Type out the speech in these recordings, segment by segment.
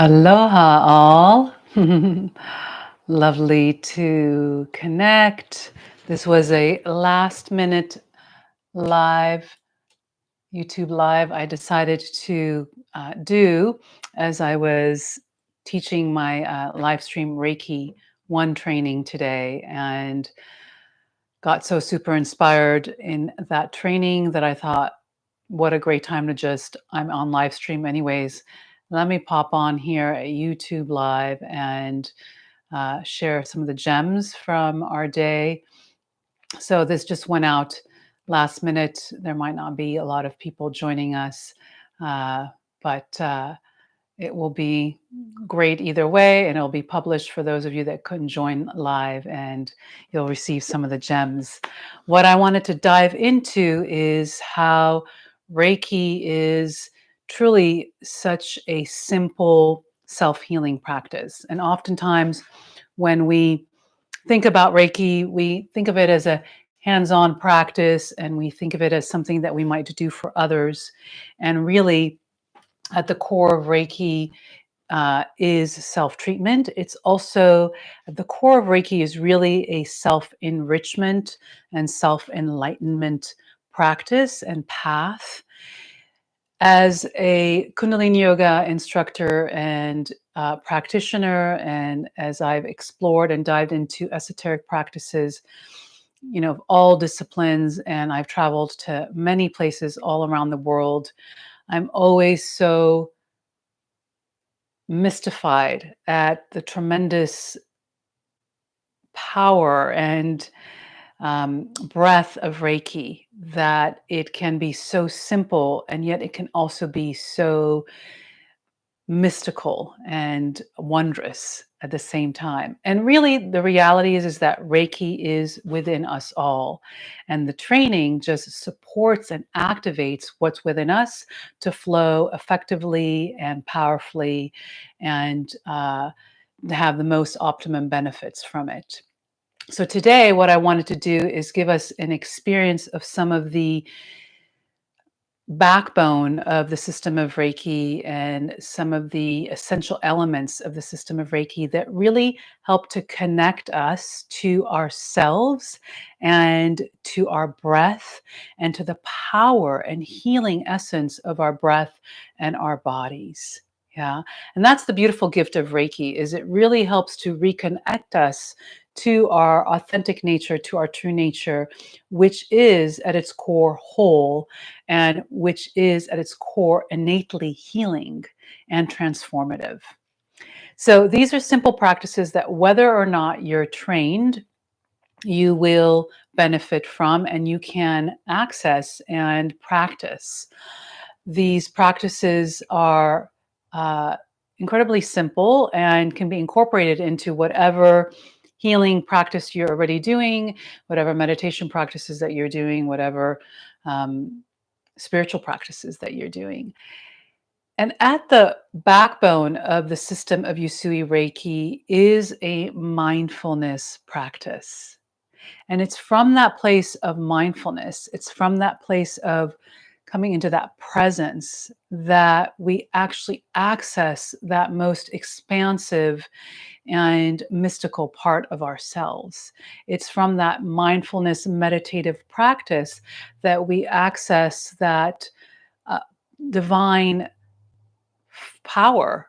Aloha all. Lovely to connect. This was a last minute live, YouTube live I decided to do as I was teaching my live stream Reiki I training today, and got so super inspired in that training that I thought, what a great time to I'm on live stream anyways. Let me pop on here at YouTube Live and share some of the gems from our day. So this just went out last minute. There might not be a lot of people joining us, but it will be great either way, and it'll be published for those of you that couldn't join live, and you'll receive some of the gems. What I wanted to dive into is how Reiki is truly such a simple self-healing practice. And oftentimes when we think about Reiki, we think of it as a hands-on practice, and we think of it as something that we might do for others. And really, at the core of Reiki is self-treatment. It's also at the core of Reiki is really a self-enrichment and self-enlightenment practice and path. As a Kundalini Yoga instructor and practitioner, and as I've explored and dived into esoteric practices, of all disciplines, and I've traveled to many places all around the world, I'm always so mystified at the tremendous power and breadth of Reiki, that it can be so simple and yet it can also be so mystical and wondrous at the same time. And really, the reality is that Reiki is within us all, and the training just supports and activates what's within us to flow effectively and powerfully, and to have the most optimum benefits from it. So today, what I wanted to do is give us an experience of some of the backbone of the system of Reiki and some of the essential elements of the system of Reiki that really help to connect us to ourselves and to our breath and to the power and healing essence of our breath and our bodies. Yeah. And that's the beautiful gift of Reiki, is it really helps to reconnect us to our authentic nature, to our true nature, which is at its core whole, and which is at its core innately healing and transformative. So these are simple practices that, whether or not you're trained, you will benefit from and you can access and practice. These practices are incredibly simple and can be incorporated into whatever healing practice you're already doing, whatever meditation practices that you're doing, whatever spiritual practices that you're doing. And at the backbone of the system of Usui Reiki is a mindfulness practice. And it's from that place of mindfulness, it's from that place of coming into that presence, that we actually access that most expansive and mystical part of ourselves. It's from that mindfulness meditative practice that we access that uh, divine power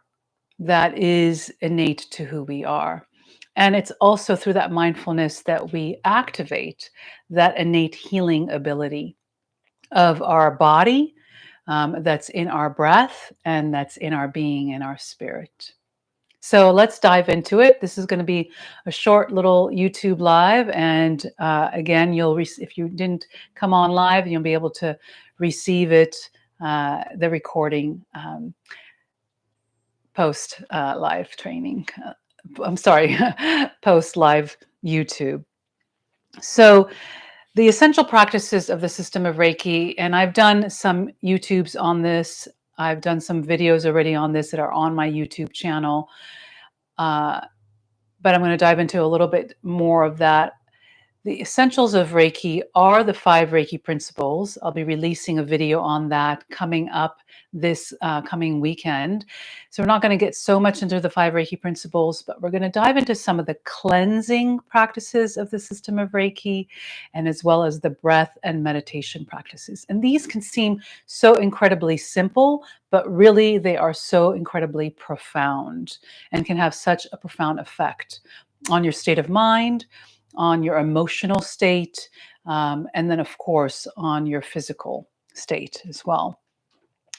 that is innate to who we are. And it's also through that mindfulness that we activate that innate healing ability of our body, that's in our breath, and that's in our being and our spirit. So let's dive into it. This is going to be a short little YouTube live, and again, if you didn't come on live, you'll be able to receive it, the recording, post live training. I'm sorry, post live YouTube. So the essential practices of the system of Reiki, and I've done some YouTubes on this. I've done some videos already on this that are on my YouTube channel. But I'm going to dive into a little bit more of that. The essentials of Reiki are the 5 Reiki principles. I'll be releasing a video on that coming up this coming weekend. So, we're not going to get so much into the 5 Reiki principles, but we're going to dive into some of the cleansing practices of the system of Reiki, and as well as the breath and meditation practices. And these can seem so incredibly simple, but really they are so incredibly profound and can have such a profound effect on your state of mind, on your emotional state, and then, of course, on your physical state as well.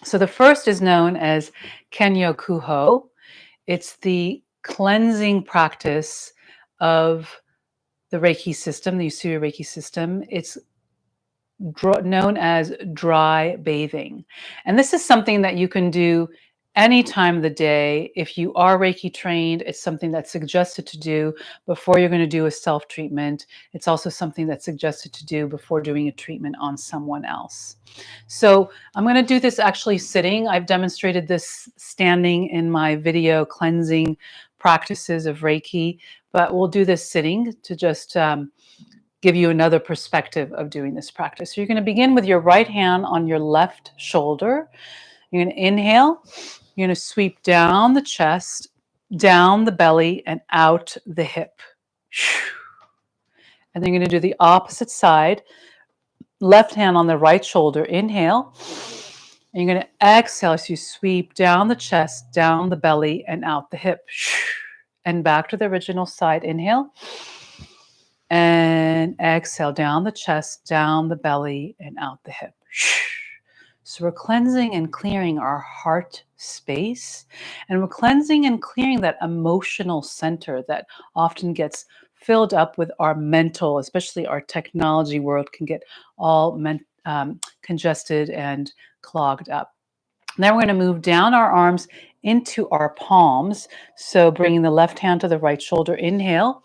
So the first is known as Kenyoku. It's the cleansing practice of the Reiki system, the Usui Reiki system. It's known as dry bathing. And this is something that you can do any time of the day. If you are Reiki trained, it's something that's suggested to do before you're going to do a self treatment. It's also something that's suggested to do before doing a treatment on someone else. So I'm going to do this actually sitting. I've demonstrated this standing in my video cleansing practices of Reiki, but we'll do this sitting to just give you another perspective of doing this practice. So you're going to begin with your right hand on your left shoulder. You're going to inhale. You're going to sweep down the chest, down the belly, and out the hip. And then you're going to do the opposite side. Left hand on the right shoulder. Inhale. And you're going to exhale as you sweep down the chest, down the belly, and out the hip. And back to the original side. Inhale. And exhale down the chest, down the belly, and out the hip. So we're cleansing and clearing our heart space. And we're cleansing and clearing that emotional center that often gets filled up with our mental, especially our technology world can get all congested and clogged up. Now we're going to move down our arms into our palms. So bringing the left hand to the right shoulder, inhale,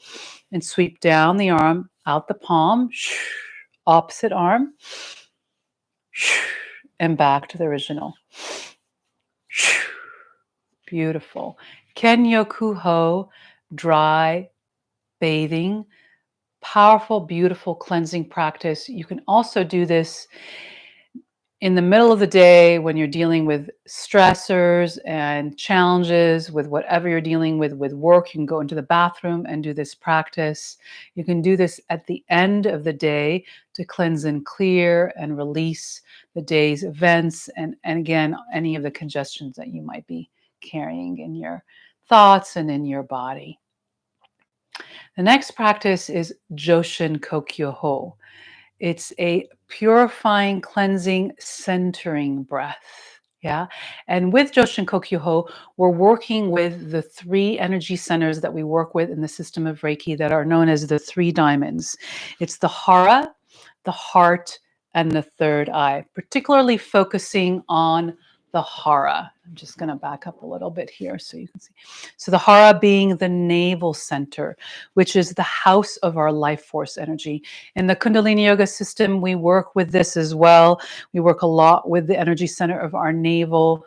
and sweep down the arm, out the palm, opposite arm, and back to the original. Beautiful. Kenyoku, dry bathing, powerful, beautiful cleansing practice. You can also do this in the middle of the day when you're dealing with stressors and challenges with whatever you're dealing with work. You can go into the bathroom and do this practice. You can do this at the end of the day to cleanse and clear and release the day's events and again, any of the congestions that you might be carrying in your thoughts and in your body. The next practice is Joshin Kokyu. It's a purifying, cleansing, centering breath. Yeah. And with Joshin Kokyu, we're working with the 3 energy centers that we work with in the system of Reiki that are known as the 3 diamonds. It's the hara, the heart, and the third eye, particularly focusing on the hara. I'm just going to back up a little bit here so you can see. So the hara being the navel center, which is the house of our life force energy. In the Kundalini Yoga system, we work with this as well. We work a lot with the energy center of our navel.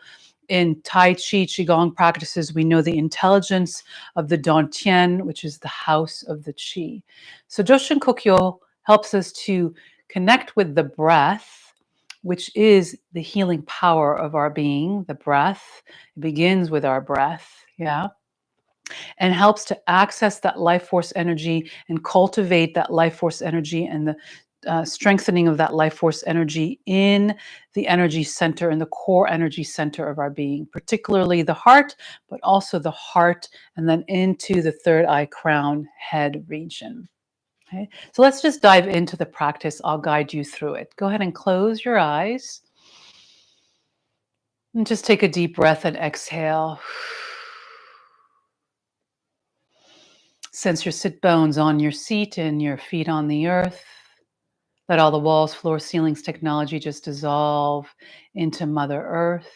In Tai Chi, Qigong practices, we know the intelligence of the Dantian, which is the house of the Qi. So Joshin Kokyu helps us to connect with the breath, which is the healing power of our being. The breath, it begins with our breath, yeah, and helps to access that life force energy and cultivate that life force energy and the strengthening of that life force energy in the energy center, in the core energy center of our being, particularly the heart, but also the heart, and then into the third eye crown head region. Okay, so let's just dive into the practice. I'll guide you through it. Go ahead and close your eyes. And just take a deep breath and exhale. Sense your sit bones on your seat and your feet on the earth. Let all the walls, floor, ceilings, technology just dissolve into Mother Earth.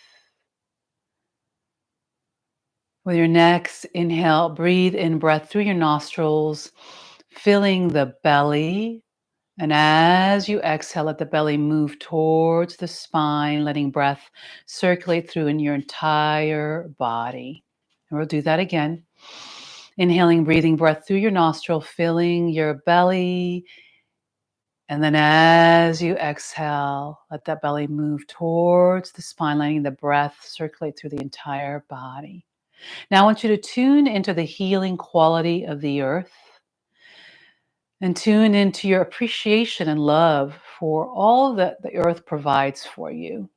With your next inhale, breathe in breath through your nostrils, filling the belly. And as you exhale, let the belly move towards the spine, letting breath circulate through in your entire body. And we'll do that again. Inhaling, breathing breath through your nostril, filling your belly. And then as you exhale, let that belly move towards the spine, letting the breath circulate through the entire body. Now I want you to tune into the healing quality of the earth and tune into your appreciation and love for all that the earth provides for you.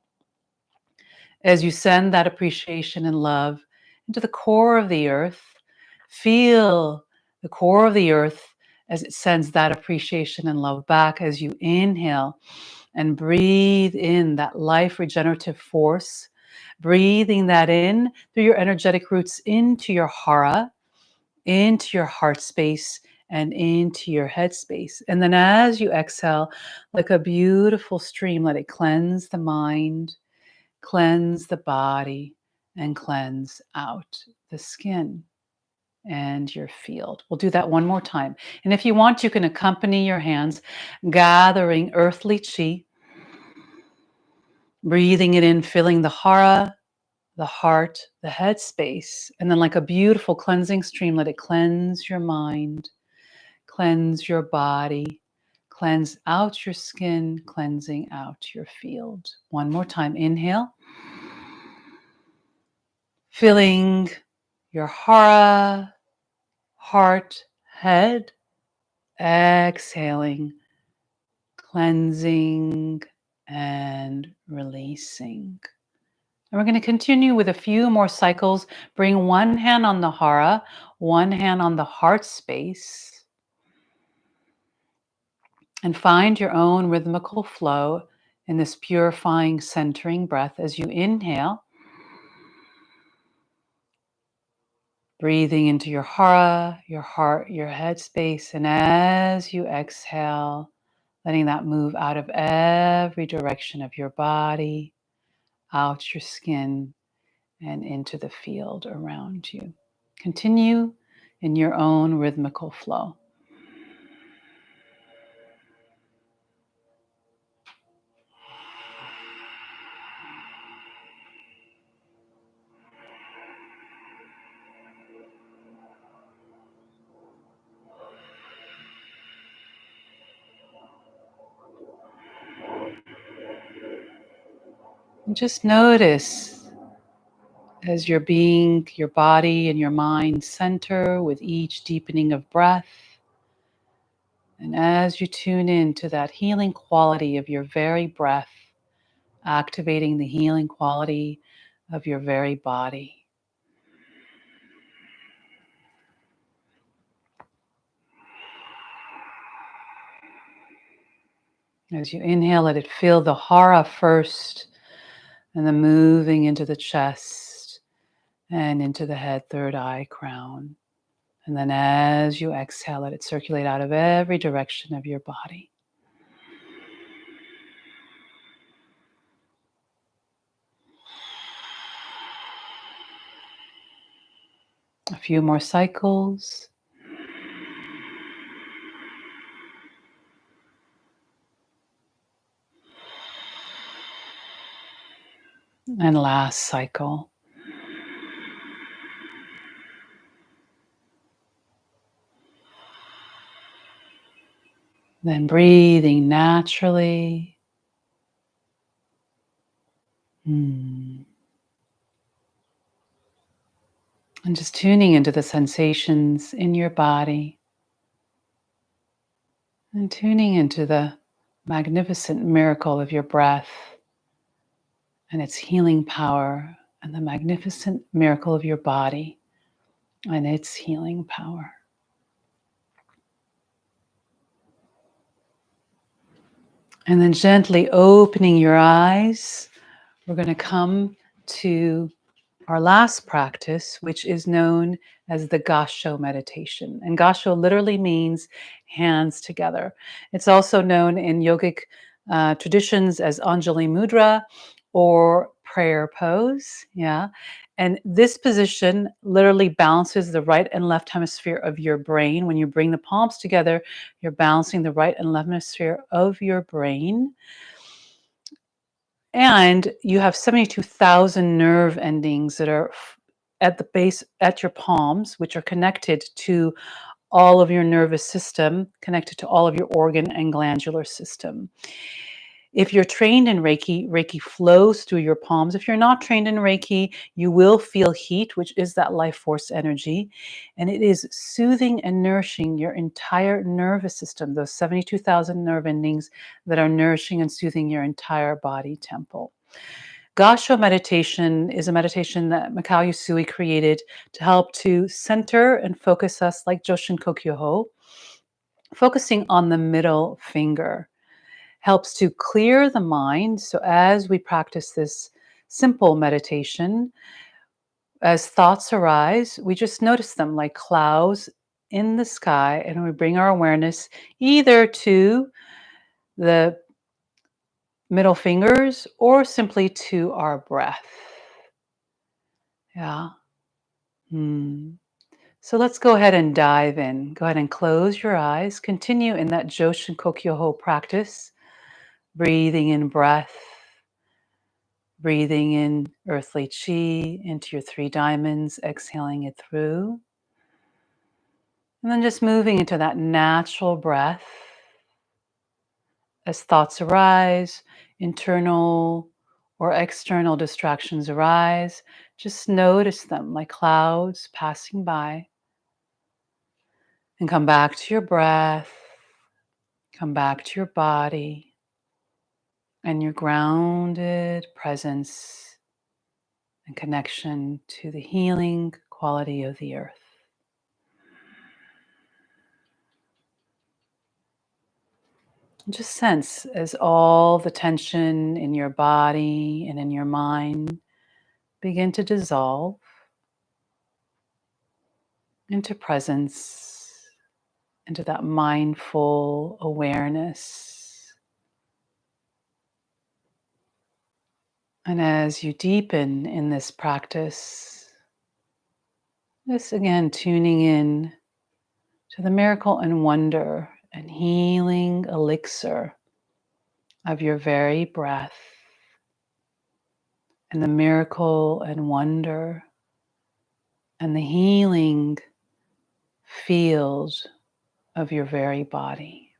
As you send that appreciation and love into the core of the earth, feel the core of the earth as it sends that appreciation and love back as you inhale and breathe in that life regenerative force, breathing that in through your energetic roots into your hara, into your heart space, and into your head space. And then as you exhale, like a beautiful stream, let it cleanse the mind, cleanse the body, and cleanse out the skin and your field. We'll do that one more time. And if you want, you can accompany your hands, gathering earthly chi, breathing it in, filling the hara, the heart, the head space. And then, like a beautiful cleansing stream, let it cleanse your mind, cleanse your body, cleanse out your skin, cleansing out your field. One more time. Inhale, filling your hara, heart, head. Exhaling, cleansing, and releasing. And we're going to continue with a few more cycles. Bring one hand on the hara, one hand on the heart space, and find your own rhythmical flow in this purifying, centering breath as you inhale, breathing into your hara, your heart, your head space, and as you exhale, letting that move out of every direction of your body, out your skin, and into the field around you. Continue in your own rhythmical flow. And just notice as your being, your body, and your mind center with each deepening of breath. And as you tune in to that healing quality of your very breath, activating the healing quality of your very body. As you inhale, let it fill the hara first, and then moving into the chest and into the head, third eye, crown. And then as you exhale, let it circulate out of every direction of your body. A few more cycles. And last cycle. Then breathing naturally. And just tuning into the sensations in your body. And tuning into the magnificent miracle of your breath and its healing power, and the magnificent miracle of your body and its healing power. And then gently opening your eyes, we're going to come to our last practice, which is known as the Gassho meditation. And Gassho literally means hands together. It's also known in yogic traditions as Anjali Mudra or prayer pose. Yeah. And this position literally balances the right and left hemisphere of your brain. When you bring the palms together, you're balancing the right and left hemisphere of your brain. And you have 72,000 nerve endings that are at the base, at your palms, which are connected to all of your nervous system, connected to all of your organ and glandular system. If you're trained in Reiki, Reiki flows through your palms. If you're not trained in Reiki, you will feel heat, which is that life force energy. And it is soothing and nourishing your entire nervous system, those 72,000 nerve endings that are nourishing and soothing your entire body temple. Gassho meditation is a meditation that Mikao Usui created to help to center and focus us like Joshin Kokyu, focusing on the middle finger. Helps to clear the mind. So as we practice this simple meditation, as thoughts arise, we just notice them like clouds in the sky, and we bring our awareness either to the middle fingers or simply to our breath. Yeah. Hmm. So let's go ahead and dive in. Go ahead and close your eyes. Continue in that Joshin Kokyu practice, breathing in breath. Breathing in earthly chi into your three diamonds, exhaling it through. And then just moving into that natural breath. As thoughts arise, internal or external distractions arise, just notice them like clouds passing by. And come back to your breath, come back to your body and your grounded presence and connection to the healing quality of the earth. Just sense as all the tension in your body and in your mind begin to dissolve into presence, into that mindful awareness. And as you deepen in this practice, this again tuning in to the miracle and wonder and healing elixir of your very breath, and the miracle and wonder and the healing field of your very body.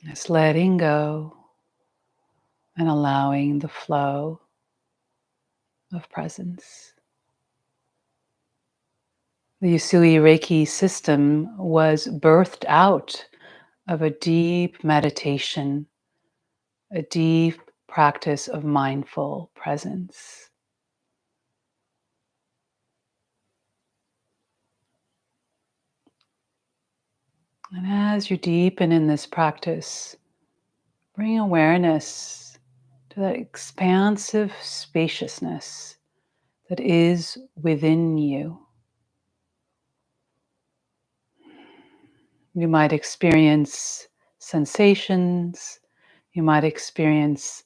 Just letting go and allowing the flow of presence. The Usui Reiki system was birthed out of a deep meditation, a deep practice of mindful presence. And as you deepen in this practice, bring awareness to that expansive spaciousness that is within you. You might experience sensations, you might experience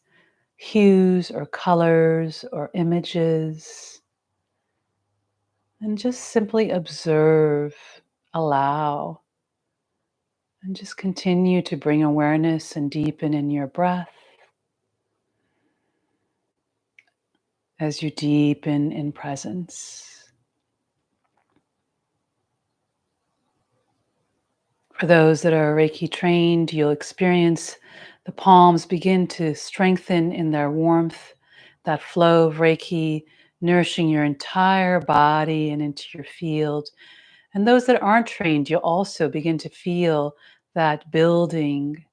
hues or colors or images, and just simply observe, allow, and just continue to bring awareness and deepen in your breath as you deepen in presence. For those that are Reiki trained, you'll experience the palms begin to strengthen in their warmth, that flow of Reiki nourishing your entire body and into your field. And those that aren't trained, you'll also begin to feel that building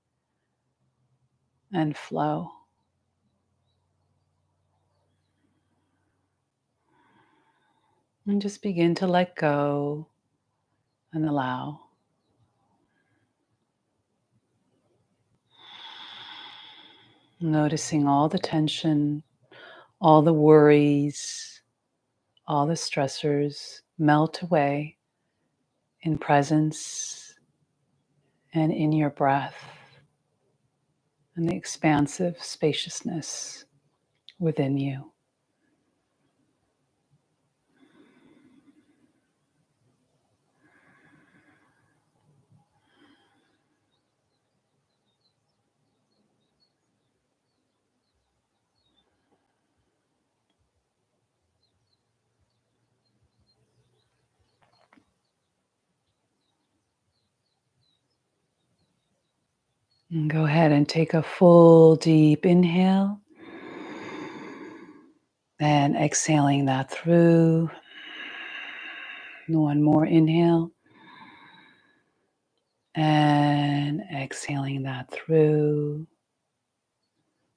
and flow. And just begin to let go and allow. Noticing all the tension, all the worries, all the stressors melt away in presence and in your breath and the expansive spaciousness within you. And go ahead and take a full deep inhale. And exhaling that through. One more inhale. And exhaling that through.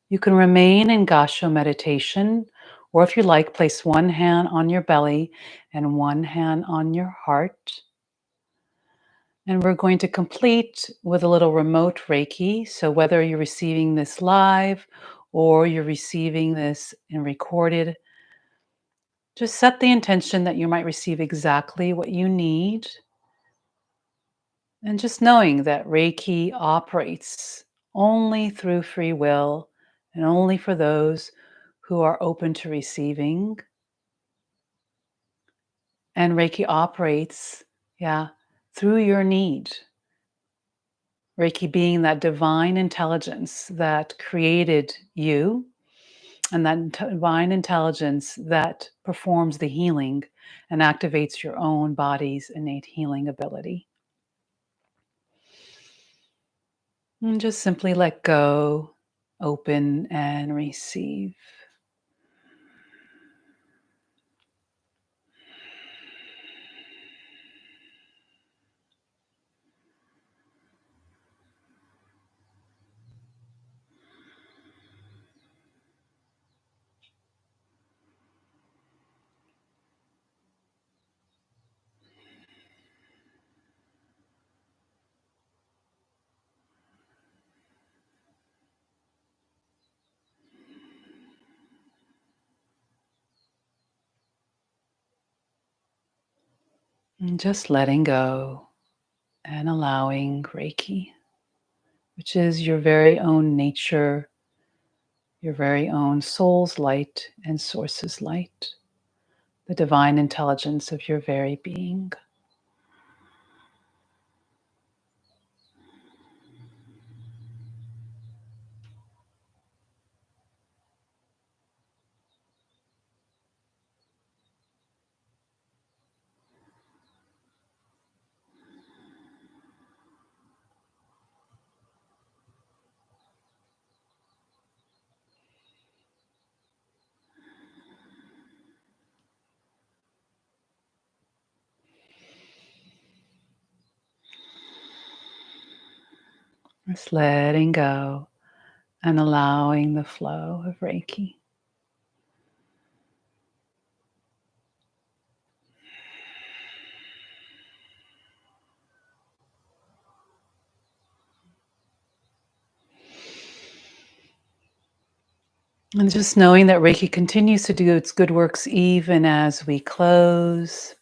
You can remain in Gassho meditation, or if you like, place one hand on your belly and one hand on your heart. And we're going to complete with a little remote Reiki. So whether you're receiving this live or you're receiving this in recorded, just set the intention that you might receive exactly what you need. And just knowing that Reiki operates only through free will and only for those who are open to receiving. And Reiki operates, through your need. Reiki being that divine intelligence that created you and that divine intelligence that performs the healing and activates your own body's innate healing ability. And just simply let go, open, and receive. And just letting go and allowing Reiki, which is your very own nature, your very own soul's light and source's light, the divine intelligence of your very being. Just letting go and allowing the flow of Reiki. And just knowing that Reiki continues to do its good works even as we close,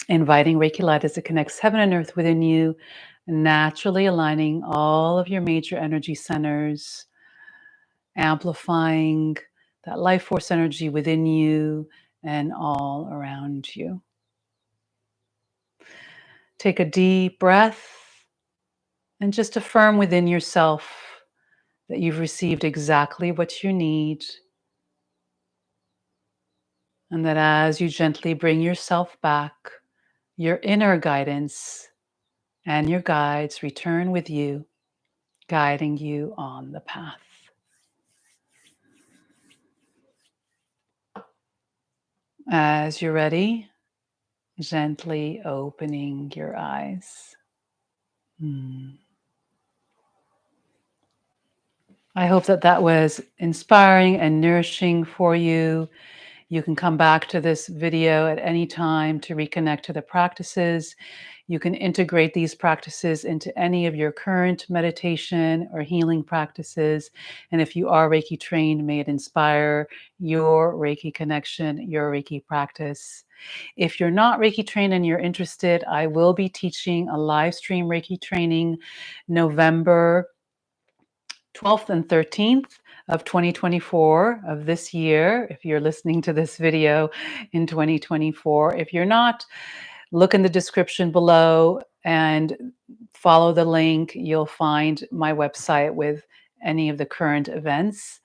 inviting Reiki light as it connects heaven and earth within you, naturally aligning all of your major energy centers, amplifying that life force energy within you and all around you. Take a deep breath and just affirm within yourself that you've received exactly what you need, and that as you gently bring yourself back, your inner guidance and your guides return with you, guiding you on the path. As you're ready, gently opening your eyes. I hope that that was inspiring and nourishing for you. You can come back to this video at any time to reconnect to the practices. You can integrate these practices into any of your current meditation or healing practices. And if you are Reiki trained, may it inspire your Reiki connection, your Reiki practice. If you're not Reiki trained and you're interested, I will be teaching a live stream Reiki training November 12th and 13th of 2024 of this year. If you're listening to this video in 2024, if you're not, look in the description below and follow the link. You'll find my website with any of the current events.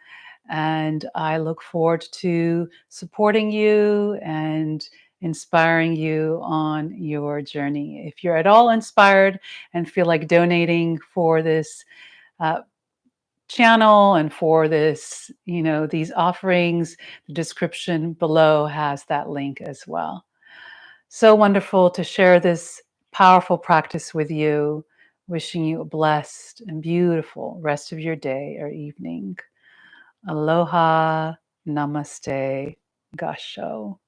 And I look forward to supporting you and inspiring you on your journey. If you're at all inspired and feel like donating for this uh, channel and for this, these offerings. The description below has that link as well. So wonderful to share this powerful practice with you. Wishing you a blessed and beautiful rest of your day or evening. Aloha, namaste, Gassho.